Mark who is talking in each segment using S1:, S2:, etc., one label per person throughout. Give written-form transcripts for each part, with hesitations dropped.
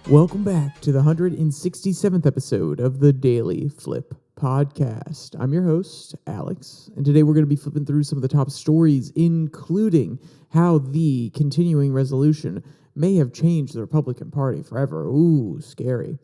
S1: Welcome back to the 167th episode of the Daily Flip podcast. I'm your host, Alex, and today we're going to be flipping through some of the top stories, including how the continuing resolution may have changed the Republican Party forever. Ooh, scary.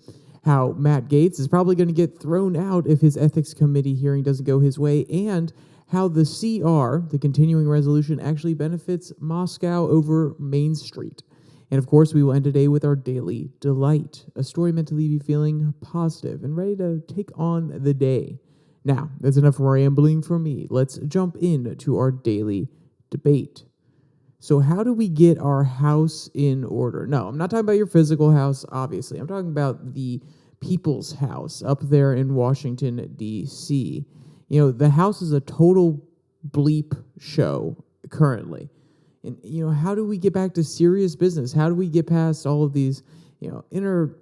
S1: How Matt Gatez is probably going to get thrown out if his ethics committee hearing doesn't go his way, and how the CR, the continuing resolution, actually benefits Moscow over Main Street. And of course, we will end today with our Daily Delight, a story meant to leave you feeling positive and ready to take on the day. Now, that's enough rambling from me. Let's jump into our daily debate. So how do we get our house in order? No, I'm not talking about your physical house, obviously. I'm talking about the people's house up there in Washington, D.C. You know, the house is a total bleep show currently. And, how do we get back to serious business? How do we get past all of these, inner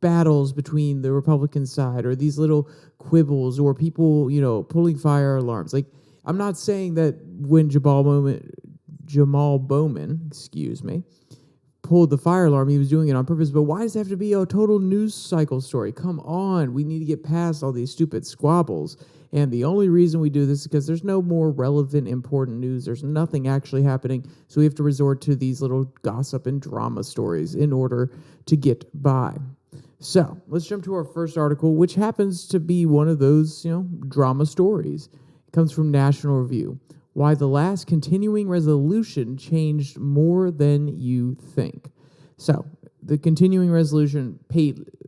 S1: battles between the Republican side or these little quibbles or people, pulling fire alarms? Like, I'm not saying that when Jamal Bowman, pulled the fire alarm, he was doing it on purpose, but why does it have to be a total news cycle story? Come on, we need to get past all these stupid squabbles. And the only reason we do this is because there's no more relevant, important news. There's nothing actually happening. So we have to resort to these little gossip and drama stories in order to get by. So let's jump to our first article, which happens to be one of those, drama stories. It comes from National Review. Why the last continuing resolution changed more than you think. So the continuing resolution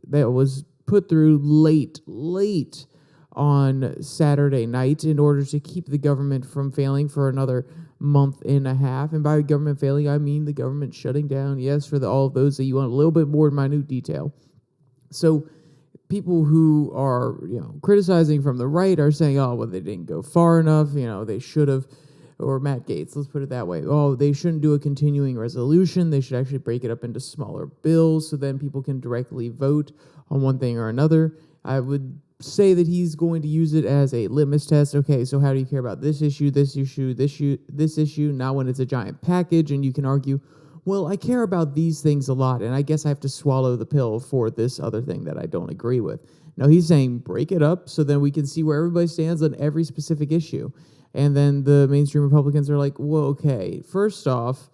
S1: that was put through late on Saturday night in order to keep the government from failing for another month and a half. And by government failing, I mean the government shutting down. Yes, for all of those that you want a little bit more minute detail. So people who are, criticizing from the right are saying, oh, well, they didn't go far enough. They should have, or Matt Gatez, let's put it that way. Oh, they shouldn't do a continuing resolution. They should actually break it up into smaller bills so then people can directly vote on one thing or another. I would say that he's going to use it as a litmus test. Okay, so how do you care about this issue, this issue, this issue? Now when it's a giant package and you can argue, well, I care about these things a lot, and I guess I have to swallow the pill for this other thing that I don't agree with. Now he's saying break it up so then we can see where everybody stands on every specific issue. And then the mainstream Republicans are like, well, okay, first off,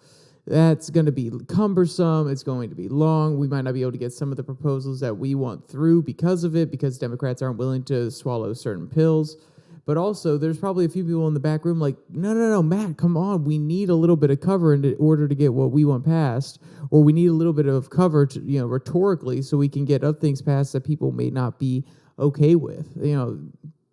S1: that's going to be cumbersome. It's going to be long. We might not be able to get some of the proposals that we want through because of it, because Democrats aren't willing to swallow certain pills. But also, there's probably a few people in the back room like, no, Matt, come on. We need a little bit of cover in order to get what we want passed, or we need a little bit of cover, to, rhetorically, so we can get other things passed that people may not be okay with.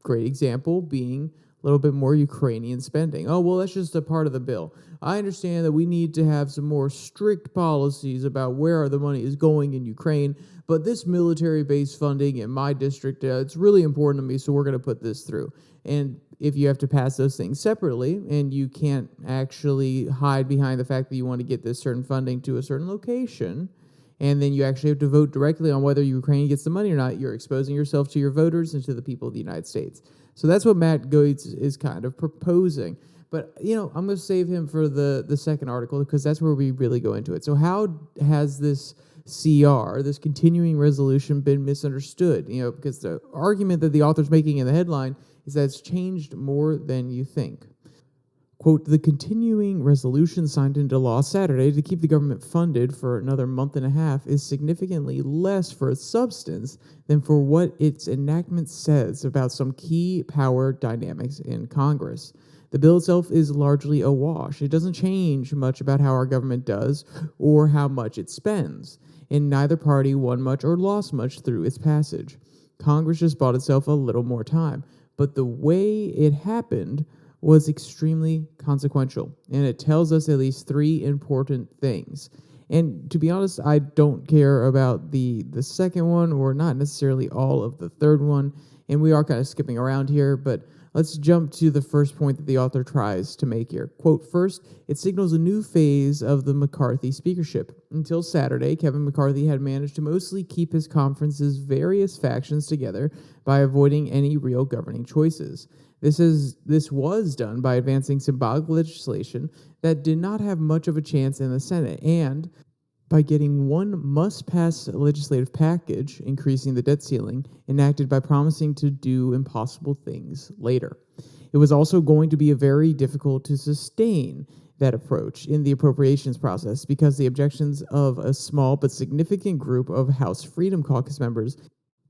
S1: Great example being a little bit more Ukrainian spending. Oh, well, that's just a part of the bill. I understand that we need to have some more strict policies about where the money is going in Ukraine, but this military-based funding in my district, it's really important to me, so we're going to put this through. And if you have to pass those things separately and you can't actually hide behind the fact that you want to get this certain funding to a certain location, and then you actually have to vote directly on whether Ukraine gets the money or not, you're exposing yourself to your voters and to the people of the United States. So that's what Matt Gatez is kind of proposing. But, I'm going to save him for the second article because that's where we really go into it. So how has this CR, this continuing resolution, been misunderstood? Because the argument that the author's making in the headline is that it's changed more than you think. Quote, the continuing resolution signed into law Saturday to keep the government funded for another month and a half is significantly less for its substance than for what its enactment says about some key power dynamics in Congress. The bill itself is largely a wash. It doesn't change much about how our government does or how much it spends, and neither party won much or lost much through its passage. Congress just bought itself a little more time, but the way it happened was extremely consequential, and it tells us at least three important things. And to be honest, I don't care about the second one, or not necessarily all of the third one, and we are kind of skipping around here, but let's jump to the first point that the author tries to make here. Quote, first, it signals a new phase of the McCarthy speakership. Until Saturday, Kevin McCarthy had managed to mostly keep his conference's various factions together by avoiding any real governing choices. This was done by advancing symbolic legislation that did not have much of a chance in the Senate, and by getting one must-pass legislative package increasing the debt ceiling enacted by promising to do impossible things later. It was also going to be very difficult to sustain that approach in the appropriations process because the objections of a small but significant group of House Freedom Caucus members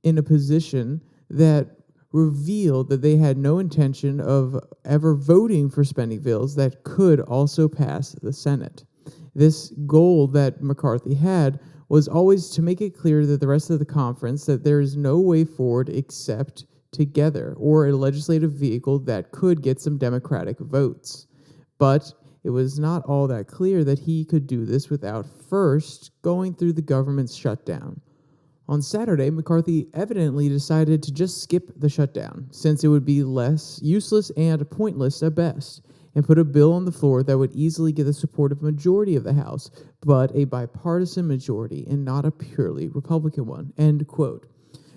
S1: in a position that revealed that they had no intention of ever voting for spending bills that could also pass the Senate. This goal that McCarthy had was always to make it clear that the rest of the conference that there is no way forward except together, or a legislative vehicle that could get some Democratic votes. But it was not all that clear that he could do this without first going through the government shutdown. On Saturday, McCarthy evidently decided to just skip the shutdown, since it would be less useless and pointless at best, and put a bill on the floor that would easily get the support of a majority of the House, but a bipartisan majority and not a purely Republican one, end quote.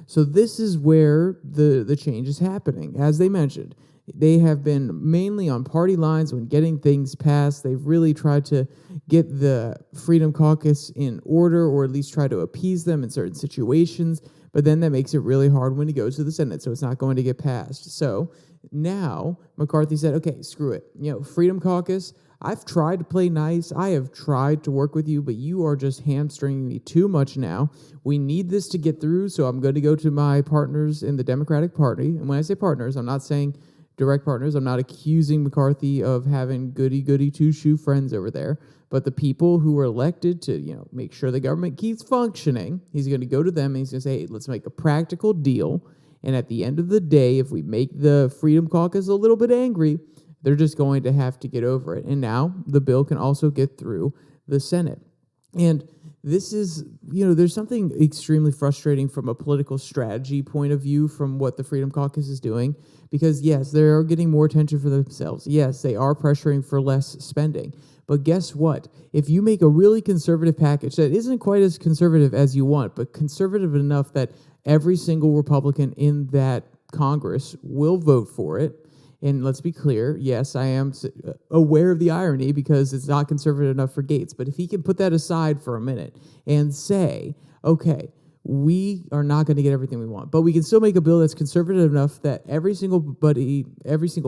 S1: So this is where the change is happening. As they mentioned, they have been mainly on party lines when getting things passed. They've really tried to get the Freedom Caucus in order, or at least try to appease them in certain situations, but then that makes it really hard when it goes to the Senate, so it's not going to get passed. So now McCarthy said, okay, screw it. Freedom Caucus, I've tried to play nice. I have tried to work with you, but you are just hamstringing me too much now. We need this to get through, so I'm going to go to my partners in the Democratic Party. And when I say partners, I'm not saying direct partners. I'm not accusing McCarthy of having goody-goody two-shoe friends over there. But the people who were elected to, make sure the government keeps functioning, he's going to go to them and he's going to say, hey, let's make a practical deal. And at the end of the day, if we make the Freedom Caucus a little bit angry, they're just going to have to get over it. And now the bill can also get through the Senate. And this is, there's something extremely frustrating from a political strategy point of view from what the Freedom Caucus is doing. Because, yes, they are getting more attention for themselves. Yes, they are pressuring for less spending. But guess what? If you make a really conservative package that isn't quite as conservative as you want, but conservative enough that every single Republican in that Congress will vote for it, and let's be clear, yes, I am aware of the irony because it's not conservative enough for Gaetz, but if he can put that aside for a minute and say, okay, we are not going to get everything we want, but we can still make a bill that's conservative enough that every single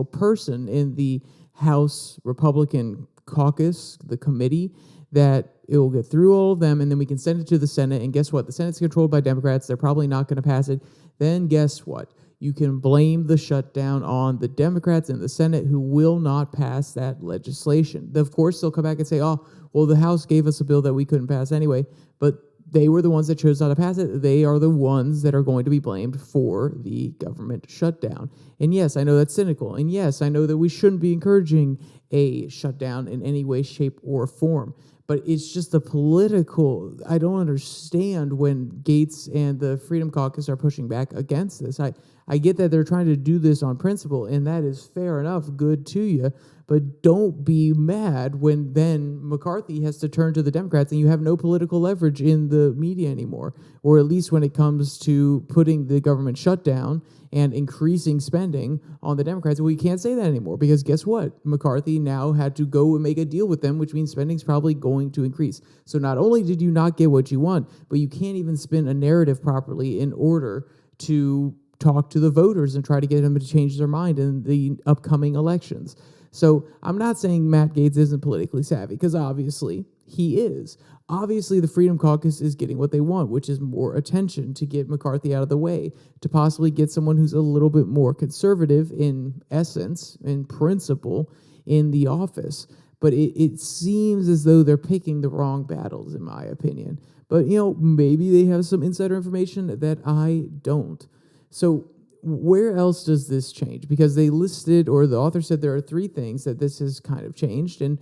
S1: person in the House Republican caucus, the committee, that it will get through all of them, and then we can send it to the Senate, and guess what? The Senate's controlled by Democrats. They're probably not going to pass it. Then guess what? You can blame the shutdown on the Democrats in the Senate who will not pass that legislation. Of course, they'll come back and say, oh, well, the House gave us a bill that we couldn't pass anyway, but they were the ones that chose not to pass it. They are the ones that are going to be blamed for the government shutdown. And yes, I know that's cynical. And yes, I know that we shouldn't be encouraging a shutdown in any way, shape, or form. But it's just the political, I don't understand when Gaetz and the Freedom Caucus are pushing back against this. I get that they're trying to do this on principle, and that is fair enough, good to you. But don't be mad when then McCarthy has to turn to the Democrats and you have no political leverage in the media anymore, or at least when it comes to putting the government shutdown and increasing spending on the Democrats. Well, you can't say that anymore because guess what? McCarthy now had to go and make a deal with them, which means spending's probably going to increase. So not only did you not get what you want, but you can't even spin a narrative properly in order to talk to the voters and try to get them to change their mind in the upcoming elections. So I'm not saying Matt Gatez isn't politically savvy, because obviously he is. Obviously, the Freedom Caucus is getting what they want, which is more attention to get McCarthy out of the way, to possibly get someone who's a little bit more conservative in essence, in principle, in the office. But it seems as though they're picking the wrong battles, in my opinion. But, maybe they have some insider information that I don't. So where else does this change? Because they listed, or the author said there are 3 things that this has kind of changed. And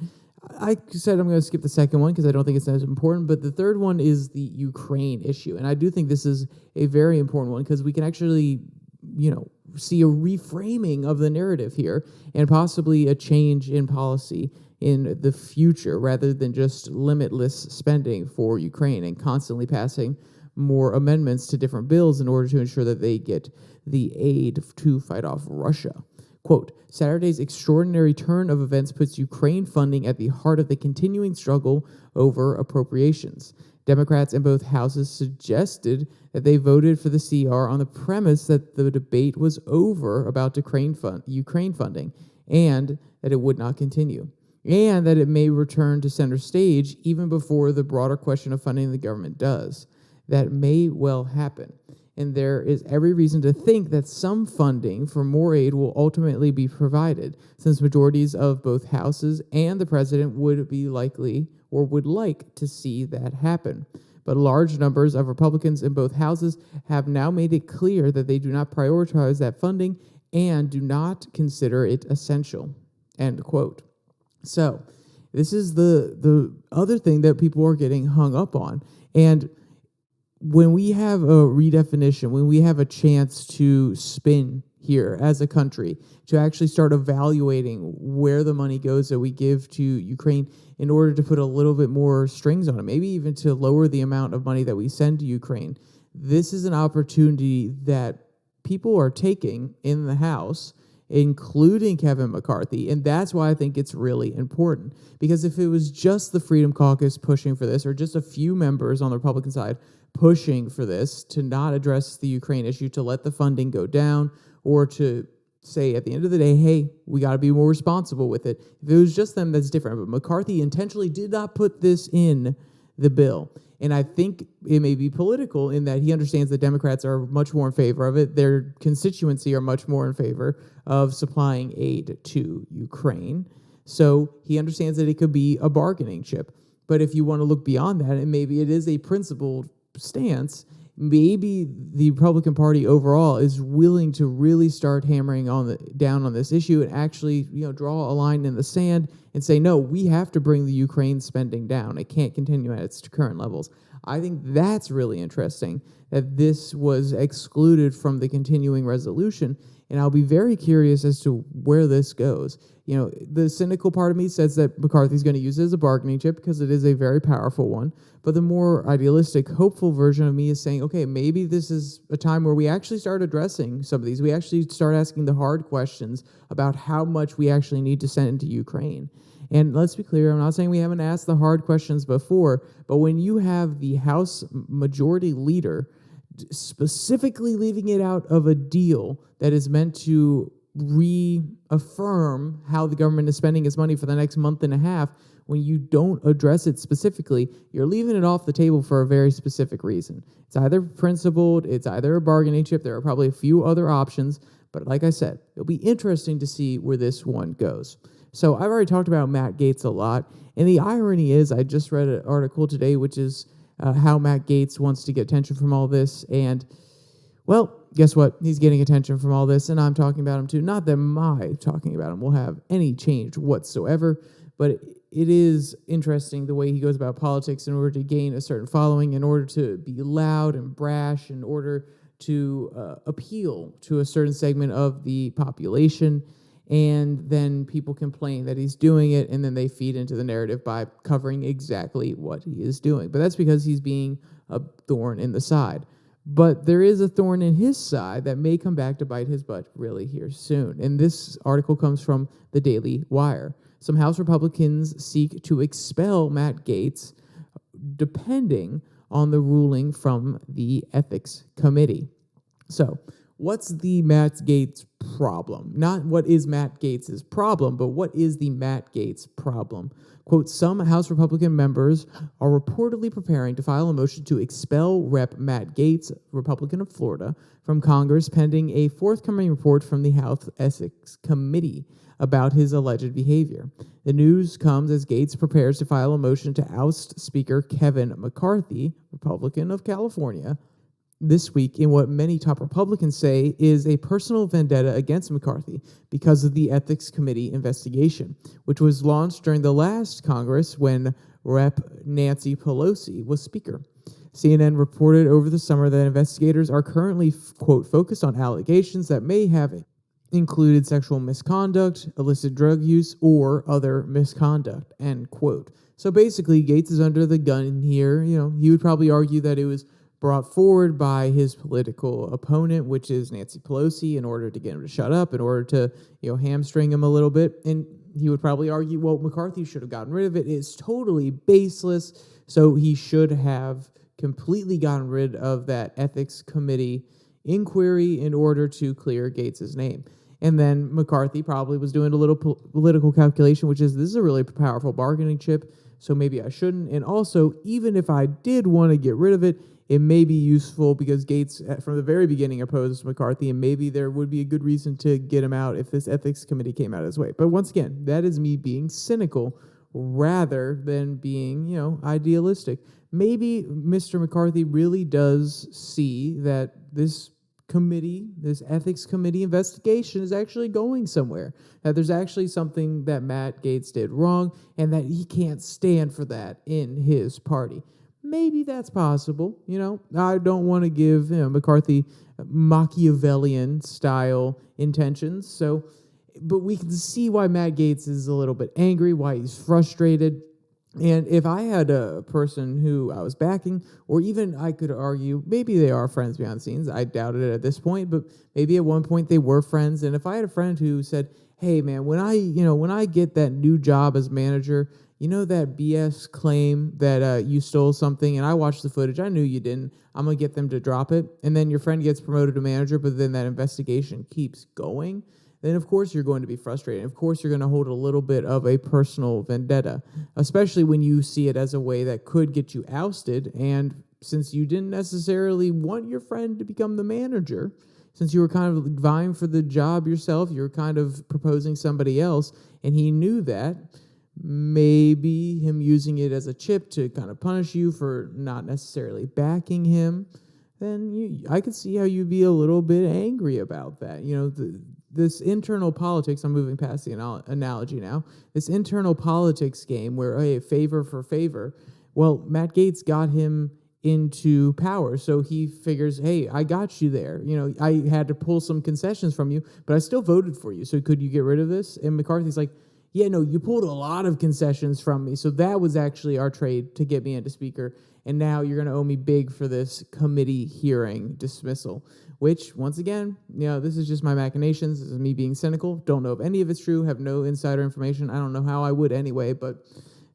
S1: I said I'm going to skip the second one because I don't think it's as important. But the third one is the Ukraine issue. And I do think this is a very important one because we can actually, see a reframing of the narrative here and possibly a change in policy in the future rather than just limitless spending for Ukraine and constantly passing more amendments to different bills in order to ensure that they get the aid to fight off Russia. Quote, Saturday's extraordinary turn of events puts Ukraine funding at the heart of the continuing struggle over appropriations. Democrats in both houses suggested that they voted for the CR on the premise that the debate was over about Ukraine funding and that it would not continue, and that it may return to center stage even before the broader question of funding the government does. That may well happen. And there is every reason to think that some funding for more aid will ultimately be provided, since majorities of both houses and the president would be likely or would like to see that happen. But large numbers of Republicans in both houses have now made it clear that they do not prioritize that funding and do not consider it essential. End quote. So this is the other thing that people are getting hung up on. And when we have a redefinition, when we have a chance to spin here as a country, to actually start evaluating where the money goes that we give to Ukraine in order to put a little bit more strings on it, maybe even to lower the amount of money that we send to Ukraine, this is an opportunity that people are taking in the House, including Kevin McCarthy. And that's why I think it's really important. Because if it was just the Freedom Caucus pushing for this, or just a few members on the Republican side pushing for this to not address the Ukraine issue, to let the funding go down, or to say at the end of the day, hey, we got to be more responsible with it. If it was just them, that's different. But McCarthy intentionally did not put this in the bill. And I think it may be political in that he understands that Democrats are much more in favor of it. Their constituency are much more in favor of supplying aid to Ukraine. So he understands that it could be a bargaining chip. But if you want to look beyond that, and maybe it is a principled stance, maybe the Republican Party overall is willing to really start hammering down on this issue and actually, draw a line in the sand and say, no, we have to bring the Ukraine spending down. It can't continue at its current levels. I think that's really interesting that this was excluded from the continuing resolution, and I'll be very curious as to where this goes. The cynical part of me says that McCarthy's going to use it as a bargaining chip because it is a very powerful one. But the more idealistic, hopeful version of me is saying, okay, maybe this is a time where we actually start addressing some of these. We actually start asking the hard questions about how much we actually need to send to Ukraine. And let's be clear, I'm not saying we haven't asked the hard questions before, but when you have the House Majority Leader specifically leaving it out of a deal that is meant to reaffirm how the government is spending its money for the next month and a half, when you don't address it specifically, you're leaving it off the table for a very specific reason. It's either principled, it's either a bargaining chip, there are probably a few other options, but like I said, it'll be interesting to see where this one goes. So I've already talked about Matt Gatez a lot, and the irony is I just read an article today which is how Matt Gatez wants to get attention from all this, and well, guess what? He's getting attention from all this, and I'm talking about him too. Not that my talking about him will have any change whatsoever, but it is interesting the way he goes about politics in order to gain a certain following, in order to be loud and brash, in order to appeal to a certain segment of the population. And then people complain that he's doing it, and then they feed into the narrative by covering exactly what he is doing. But that's because he's being a thorn in the side. But there is a thorn in his side that may come back to bite his butt really here soon. And this article comes from the Daily Wire. Some House Republicans seek to expel Matt Gatez, depending on the ruling from the Ethics Committee. So, what's the Matt Gatez problem? Not what is Matt Gatez's problem, but what is the Matt Gatez problem? Quote, some House Republican members are reportedly preparing to file a motion to expel Rep. Matt Gatez, Republican of Florida, from Congress pending a forthcoming report from the House Ethics Committee about his alleged behavior. The news comes as Gatez prepares to file a motion to oust Speaker Kevin McCarthy, Republican of California, this week in what many top Republicans say is a personal vendetta against McCarthy because of the Ethics Committee investigation, which was launched during the last Congress when Rep. Nancy Pelosi was Speaker. CNN reported over the summer that investigators are currently, quote, focused on allegations that may have included sexual misconduct, illicit drug use, or other misconduct, end quote. So basically, Gatez is under the gun here. He would probably argue that it was brought forward by his political opponent, which is Nancy Pelosi, in order to get him to shut up, in order to, hamstring him a little bit. And he would probably argue, well, McCarthy should have gotten rid of it. It's totally baseless. So he should have completely gotten rid of that ethics committee inquiry in order to clear Gates's name. And then McCarthy probably was doing a little political calculation, which is, this is a really powerful bargaining chip, so maybe I shouldn't. And also, even if I did want to get rid of it, it may be useful because Gates, from the very beginning, opposed McCarthy, and maybe there would be a good reason to get him out if this ethics committee came out his way. But once again, that is me being cynical rather than being, idealistic. Maybe Mr. McCarthy really does see that this ethics committee investigation is actually going somewhere, that there's actually something that Matt Gatez did wrong, and that he can't stand for that in his party. Maybe that's possible. I don't want to give McCarthy Machiavellian style intentions. But we can see why Matt Gatez is a little bit angry, why he's frustrated. And if I had a person who I was backing, or even I could argue, maybe they are friends behind the scenes. I doubted it at this point, but maybe at one point they were friends. And if I had a friend who said, hey man, when I get that new job as manager, that BS claim that you stole something, and I watched the footage, I knew you didn't, I'm going to get them to drop it. And then your friend gets promoted to manager, but then that investigation keeps going. Then of course you're going to be frustrated. Of course you're going to hold a little bit of a personal vendetta, especially when you see it as a way that could get you ousted. And since you didn't necessarily want your friend to become the manager, since you were kind of vying for the job yourself, you were kind of proposing somebody else, and he knew that, maybe him using it as a chip to kind of punish you for not necessarily backing him, then I could see how you'd be a little bit angry about that. This internal politics, I'm moving past the analogy now, this internal politics game where, hey, favor for favor, well, Matt Gatez got him into power, so he figures, hey, I got you there. I had to pull some concessions from you, but I still voted for you, so could you get rid of this? And McCarthy's like, yeah, no, you pulled a lot of concessions from me, so that was actually our trade to get me into speaker, and now you're going to owe me big for this committee hearing dismissal, which, once again, this is just my machinations. This is me being cynical. Don't know if any of it's true, have no insider information. I don't know how I would anyway, but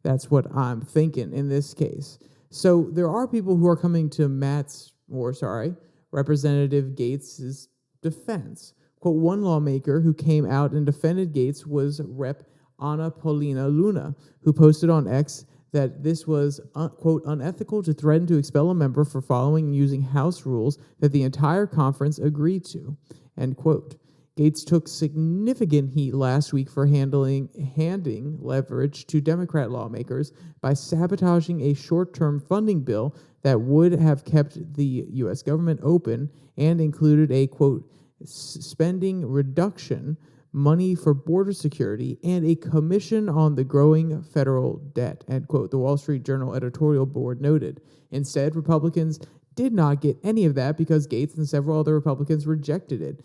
S1: that's what I'm thinking in this case. So there are people who are coming to Representative Gatez's defense. Quote, one lawmaker who came out and defended Gatez was Rep. Ana Paulina Luna, who posted on X that this was, quote, unethical to threaten to expel a member for following and using House rules that the entire conference agreed to, end quote. Gatez took significant heat last week for handing leverage to Democrat lawmakers by sabotaging a short-term funding bill that would have kept the U.S. government open and included a, quote, spending reduction, money for border security, and a commission on the growing federal debt, end quote, the Wall Street Journal editorial board noted. Instead, Republicans did not get any of that because Gatez and several other Republicans rejected it.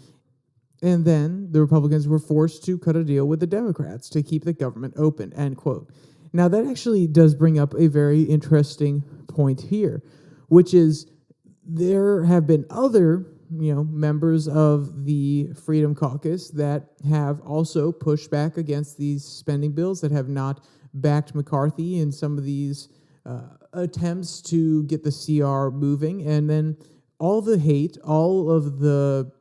S1: And then the Republicans were forced to cut a deal with the Democrats to keep the government open, end quote. Now, that actually does bring up a very interesting point here, which is there have been other members of the Freedom Caucus that have also pushed back against these spending bills, that have not backed McCarthy in some of these attempts to get the CR moving. And then all the hate, all of the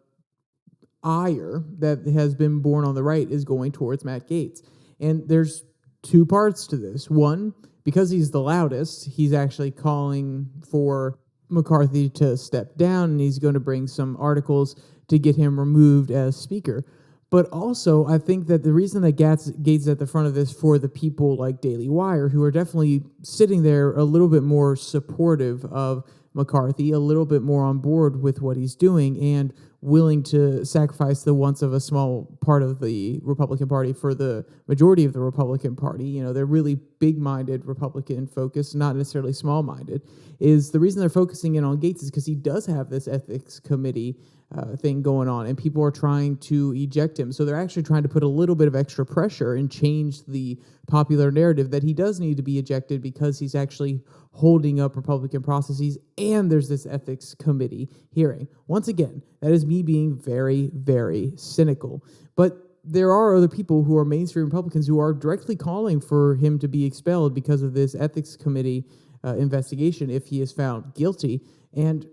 S1: ire that has been born on the right is going towards Matt Gatez. And there's two parts to this. One, because he's the loudest, he's actually calling for McCarthy to step down, and he's going to bring some articles to get him removed as speaker. But also, I think that the reason that Gatez is at the front of this for the people like Daily Wire, who are definitely sitting there a little bit more supportive of McCarthy, a little bit more on board with what he's doing, and willing to sacrifice the wants of a small part of the Republican Party for the majority of the Republican Party. They're really big-minded Republican focused, not necessarily small-minded. Is the reason they're focusing in on Gaetz is because he does have this ethics committee thing going on, and people are trying to eject him. So they're actually trying to put a little bit of extra pressure and change the popular narrative that he does need to be ejected because he's actually holding up Republican processes, and there's this ethics committee hearing. Once again, that is me being very, very cynical. But there are other people who are mainstream Republicans who are directly calling for him to be expelled because of this ethics committee investigation if he is found guilty. And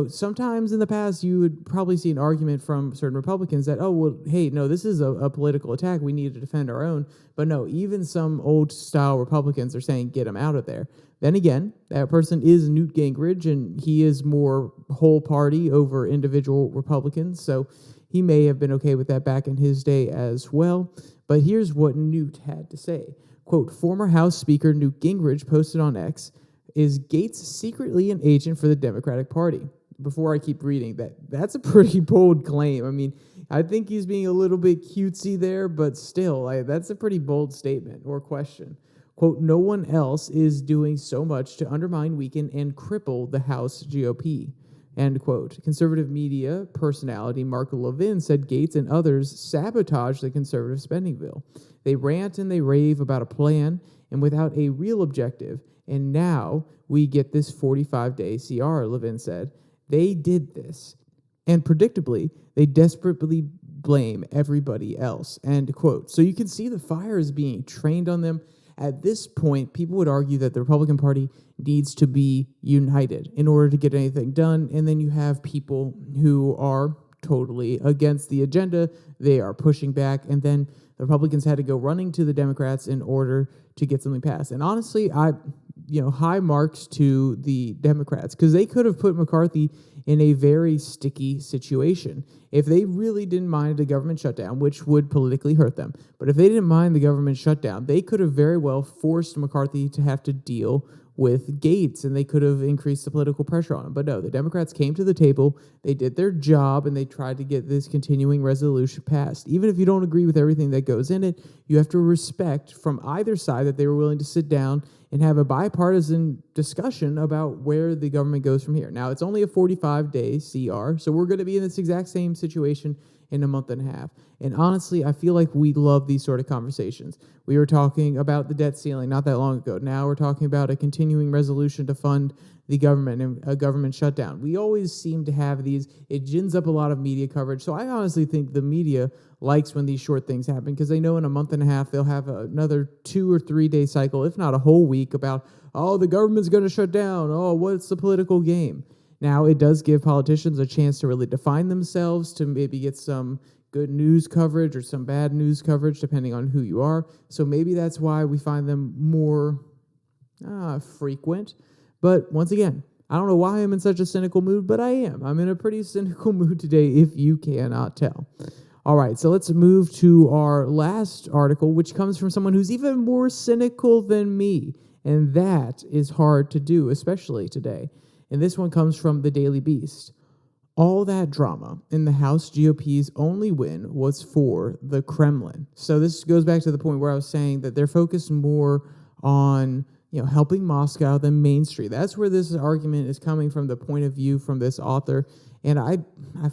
S1: sometimes in the past, you would probably see an argument from certain Republicans that, oh, well, hey, no, this is a political attack. We need to defend our own. But no, even some old-style Republicans are saying, get him out of there. Then again, that person is Newt Gingrich, and he is more whole party over individual Republicans. So he may have been okay with that back in his day as well. But here's what Newt had to say. Quote, former House Speaker Newt Gingrich posted on X, is Gaetz secretly an agent for the Democratic Party? Before I keep reading that's a pretty bold claim. I mean, I think he's being a little bit cutesy there, but still, that's a pretty bold statement or question. Quote, no one else is doing so much to undermine, weaken, and cripple the House GOP. End quote. Conservative media personality Mark Levin said Gaetz and others sabotaged the conservative spending bill. They rant and they rave about a plan and without a real objective. And now we get this 45-day CR, Levin said. They did this. And predictably, they desperately blame everybody else. End quote. So you can see the fire is being trained on them. At this point, people would argue that the Republican Party needs to be united in order to get anything done. And then you have people who are totally against the agenda. They are pushing back. And then the Republicans had to go running to the Democrats in order to get something passed. And honestly, high marks to the Democrats because they could have put McCarthy in a very sticky situation if they really didn't mind a government shutdown, which would politically hurt them. But if they didn't mind the government shutdown, they could have very well forced McCarthy to have to deal with Gaetz, and they could have increased the political pressure on him. But no, the Democrats came to the table, they did their job, and they tried to get this continuing resolution passed. Even if you don't agree with everything that goes in it, you have to respect from either side that they were willing to sit down and have a bipartisan discussion about where the government goes from here. Now, it's only a 45-day CR, so we're going to be in this exact same situation in a month and a half. And honestly, I feel like we love these sort of conversations. We were talking about the debt ceiling not that long ago. Now we're talking about a continuing resolution to fund the government and a government shutdown. We always seem to have these. It gins up a lot of media coverage. So I honestly think the media likes when these short things happen because they know in a month and a half they'll have another 2 or 3 day cycle, if not a whole week, about, oh, the government's going to shut down. Oh, what's the political game? Now, it does give politicians a chance to really define themselves, to maybe get some good news coverage or some bad news coverage, depending on who you are. So maybe that's why we find them more frequent. But once again, I don't know why I'm in such a cynical mood, but I am. I'm in a pretty cynical mood today, if you cannot tell. All right, so let's move to our last article, which comes from someone who's even more cynical than me. And that is hard to do, especially today. And this one comes from the Daily Beast. All that drama in the House GOP's only win was for the Kremlin. So this goes back to the point where I was saying that they're focused more on helping Moscow than Main Street. That's where this argument is coming from, the point of view from this author. And I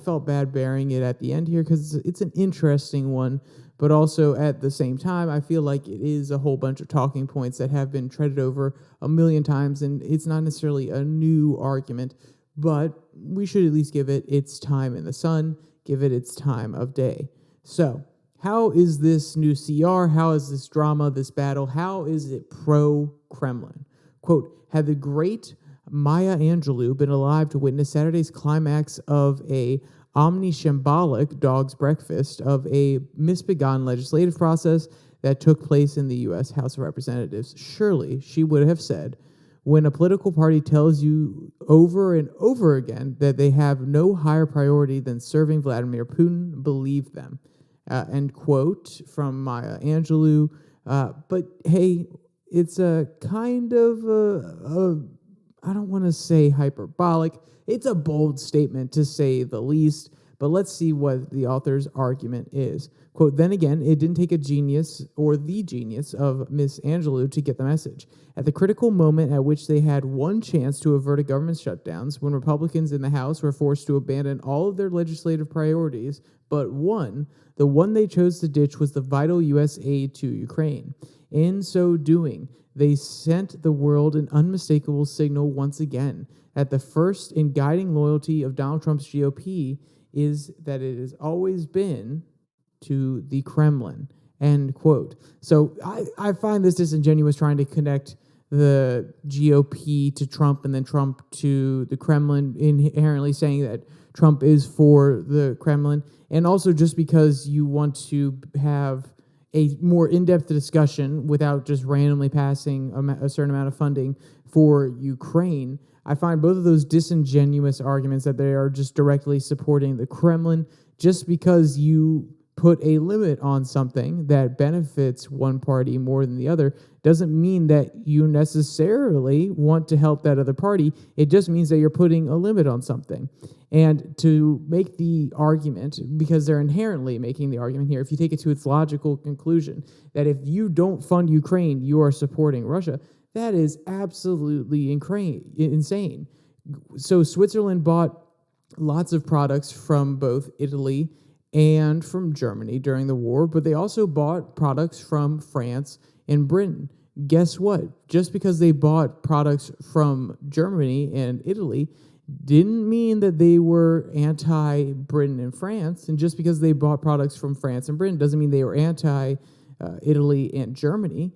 S1: felt bad bearing it at the end here because it's an interesting one. But also at the same time, I feel like it is a whole bunch of talking points that have been treaded over a million times, and it's not necessarily a new argument, but we should at least give it its time in the sun, give it its time of day. So, how is this new CR, how is this drama, this battle, how is it pro-Kremlin? Quote, had the great Maya Angelou been alive to witness Saturday's climax of a omni-shambolic dog's breakfast of a misbegotten legislative process that took place in the U.S. House of Representatives, surely she would have said, when a political party tells you over and over again that they have no higher priority than serving Vladimir Putin, believe them. End quote from Maya Angelou. But hey, it's a kind of I don't want to say hyperbolic. It's a bold statement, to say the least, But let's see what the author's argument is. Quote, then again, it didn't take a genius or the genius of Miss Angelou to get the message. At the critical moment at which they had one chance to avert a government shutdowns, when Republicans in the House were forced to abandon all of their legislative priorities, but one, the one they chose to ditch was the vital U.S. aid to Ukraine. In so doing, they sent the world an unmistakable signal once again that the first and guiding loyalty of Donald Trump's GOP is that it has always been to the Kremlin, end quote. So I find this disingenuous trying to connect the GOP to Trump and then Trump to the Kremlin, inherently saying that Trump is for the Kremlin, and also just because you want to have a more in-depth discussion without just randomly passing a certain amount of funding for Ukraine. I find both of those disingenuous arguments that they are just directly supporting the Kremlin. Just because you put a limit on something that benefits one party more than the other doesn't mean that you necessarily want to help that other party. It just means that you're putting a limit on something. And to make the argument, because they're inherently making the argument here, if you take it to its logical conclusion, that if you don't fund Ukraine, you are supporting Russia, that is absolutely insane. So Switzerland bought lots of products from both Italy and from Germany during the war, but they also bought products from France and Britain. Guess what? Just because they bought products from Germany and Italy didn't mean that they were anti-Britain and France, and just because they bought products from France and Britain doesn't mean they were anti-Italy and Germany.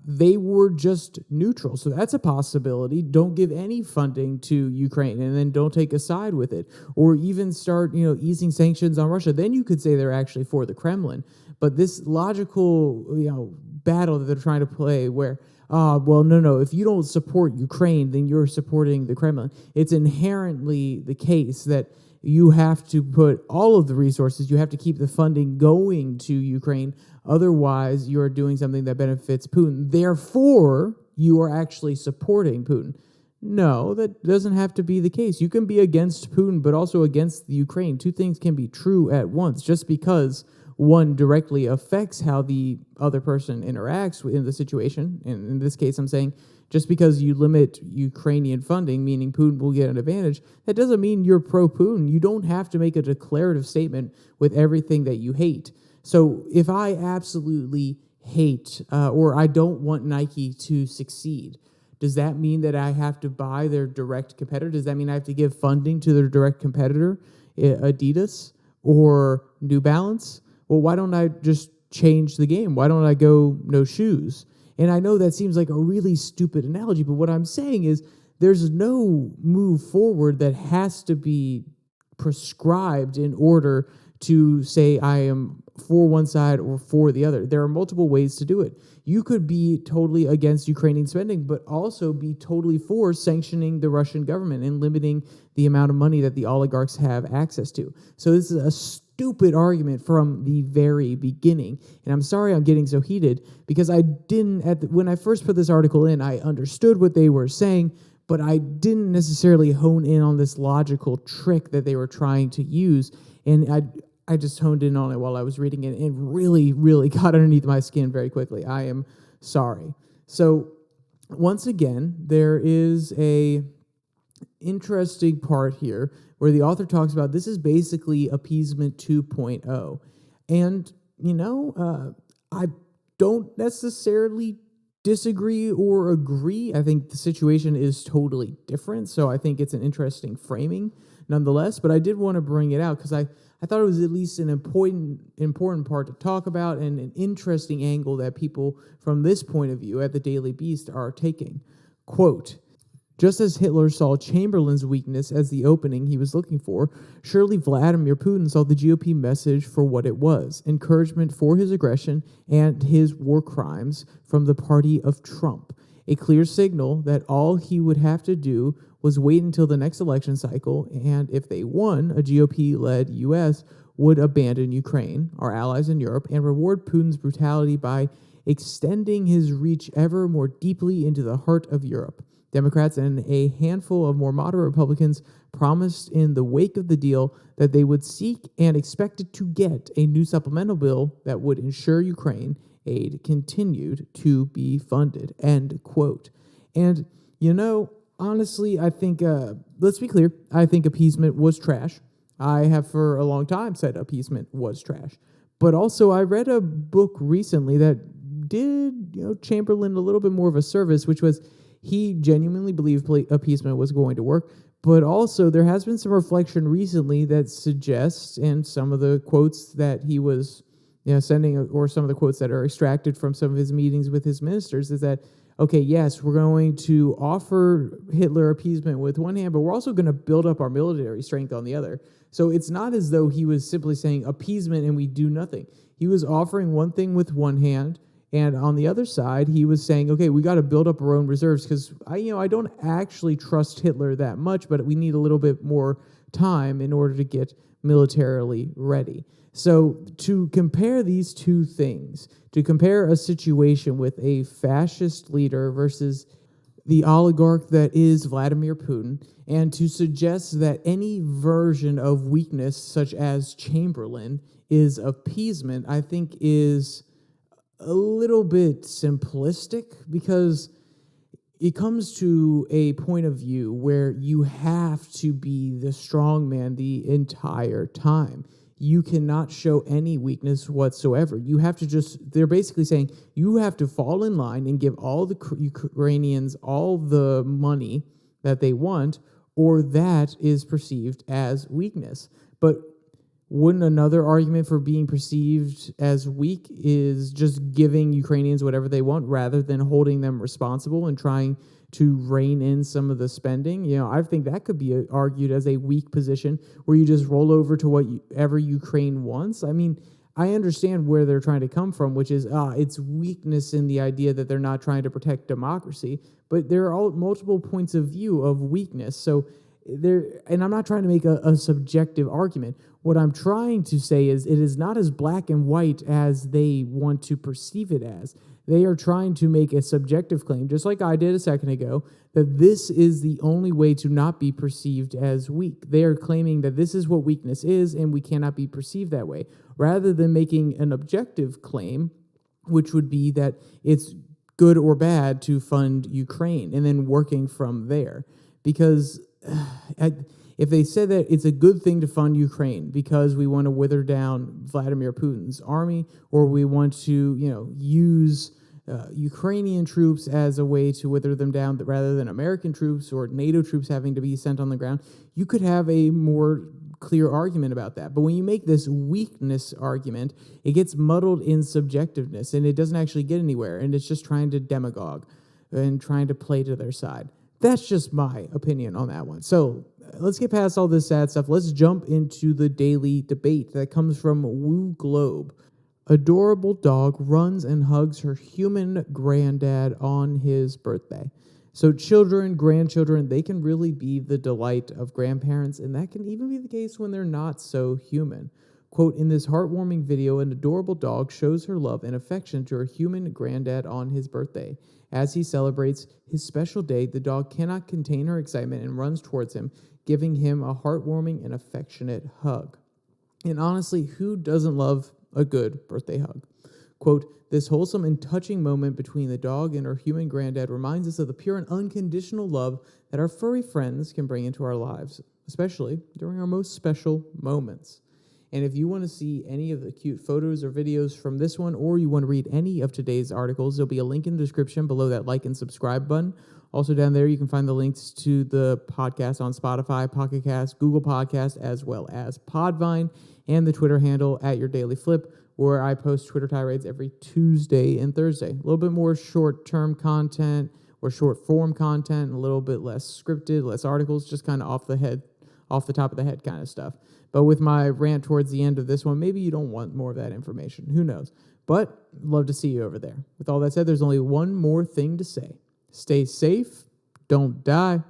S1: They were just neutral. So that's a possibility. Don't give any funding to Ukraine and then don't take a side with it, or even start, easing sanctions on Russia. Then you could say they're actually for the Kremlin. But this logical, battle that they're trying to play where, no, if you don't support Ukraine, then you're supporting the Kremlin. It's inherently the case that you have to put all of the resources, you have to keep the funding going to Ukraine. Otherwise, you're doing something that benefits Putin. Therefore, you are actually supporting Putin. No, that doesn't have to be the case. You can be against Putin, but also against the Ukraine. Two things can be true at once. Just because one directly affects how the other person interacts in the situation, and in this case, I'm saying just because you limit Ukrainian funding, meaning Putin will get an advantage, that doesn't mean you're pro-Putin. You don't have to make a declarative statement with everything that you hate. So if I absolutely hate or I don't want Nike to succeed, does that mean that I have to buy their direct competitor? Does that mean I have to give funding to their direct competitor, Adidas or New Balance? Well, why don't I just change the game? Why don't I go no shoes? And I know that seems like a really stupid analogy, but what I'm saying is there's no move forward that has to be prescribed in order to say I am for one side or for the other. There are multiple ways to do it. You could be totally against Ukrainian spending, but also be totally for sanctioning the Russian government and limiting the amount of money that the oligarchs have access to. So this is a stupid argument from the very beginning. And I'm sorry I'm getting so heated because I didn't, when I first put this article in, I understood what they were saying, but I didn't necessarily hone in on this logical trick that they were trying to use. And I just honed in on it while I was reading it and really, really got underneath my skin very quickly. I am sorry. So once again, there is a interesting part here where the author talks about this is basically appeasement 2.0. And, I don't necessarily disagree or agree. I think the situation is totally different. So I think it's an interesting framing nonetheless. But I did want to bring it out because I thought it was at least an important part to talk about and an interesting angle that people from this point of view at the Daily Beast are taking. Quote, just as Hitler saw Chamberlain's weakness as the opening he was looking for, surely Vladimir Putin saw the GOP message for what it was, encouragement for his aggression and his war crimes from the party of Trump, a clear signal that all he would have to do was wait until the next election cycle, and if they won, a GOP-led U.S. would abandon Ukraine, our allies in Europe, and reward Putin's brutality by extending his reach ever more deeply into the heart of Europe. Democrats and a handful of more moderate Republicans promised in the wake of the deal that they would seek and expected to get a new supplemental bill that would ensure Ukraine aid continued to be funded, end quote. And, honestly, I think, let's be clear, I think appeasement was trash. I have for a long time said appeasement was trash. But also, I read a book recently that did, Chamberlain a little bit more of a service, which was he genuinely believed appeasement was going to work. But also, there has been some reflection recently that suggests, and some of the quotes that he was sending, or some of the quotes that are extracted from some of his meetings with his ministers, is that, okay, yes, we're going to offer Hitler appeasement with one hand, but we're also going to build up our military strength on the other. So it's not as though he was simply saying appeasement and we do nothing. He was offering one thing with one hand, and on the other side, he was saying, okay, we got to build up our own reserves because I don't actually trust Hitler that much, but we need a little bit more time in order to get militarily ready. So to compare these two things, to compare a situation with a fascist leader versus the oligarch that is Vladimir Putin, and to suggest that any version of weakness, such as Chamberlain, is appeasement, I think is a little bit simplistic, because it comes to a point of view where you have to be the strong man the entire time. You cannot show any weakness whatsoever. You have to they're basically saying you have to fall in line and give all the Ukrainians all the money that they want, or that is perceived as weakness. But wouldn't another argument for being perceived as weak is just giving Ukrainians whatever they want rather than holding them responsible and trying to rein in some of the spending? I think that could be argued as a weak position where you just roll over to whatever Ukraine wants. I mean, I understand where they're trying to come from, which is it's weakness in the idea that they're not trying to protect democracy, but there are multiple points of view of weakness. So and I'm not trying to make a subjective argument. What I'm trying to say is it is not as black and white as they want to perceive it as. They are trying to make a subjective claim, just like I did a second ago, that this is the only way to not be perceived as weak. They are claiming that this is what weakness is, and we cannot be perceived that way, rather than making an objective claim, which would be that it's good or bad to fund Ukraine, and then working from there. Because if they said that it's a good thing to fund Ukraine because we want to wither down Vladimir Putin's army, or we want to, use Ukrainian troops as a way to wither them down rather than American troops or NATO troops having to be sent on the ground, you could have a more clear argument about that. But when you make this weakness argument, it gets muddled in subjectiveness, and it doesn't actually get anywhere, and it's just trying to demagogue and trying to play to their side. That's just my opinion on that one. So let's get past all this sad stuff. Let's jump into the daily debate that comes from Woo Globe. Adorable dog runs and hugs her human granddad on his birthday. So children, grandchildren, they can really be the delight of grandparents, and that can even be the case when they're not so human. Quote, in this heartwarming video, an adorable dog shows her love and affection to her human granddad on his birthday. As he celebrates his special day, the dog cannot contain her excitement and runs towards him, giving him a heartwarming and affectionate hug. And honestly, who doesn't love a good birthday hug? Quote, this wholesome and touching moment between the dog and her human granddad reminds us of the pure and unconditional love that our furry friends can bring into our lives, especially during our most special moments. And if you want to see any of the cute photos or videos from this one, or you want to read any of today's articles, there'll be a link in the description below that like and subscribe button. Also down there, you can find the links to the podcast on Spotify, Pocket Cast, Google Podcast, as well as Podvine, and the Twitter handle @YourDailyFlip, where I post Twitter tirades every Tuesday and Thursday. A little bit more short-term content or short-form content, a little bit less scripted, less articles, just kind of off the top of the head kind of stuff. But with my rant towards the end of this one, maybe you don't want more of that information. Who knows? But love to see you over there. With all that said, there's only one more thing to say. Stay safe. Don't die.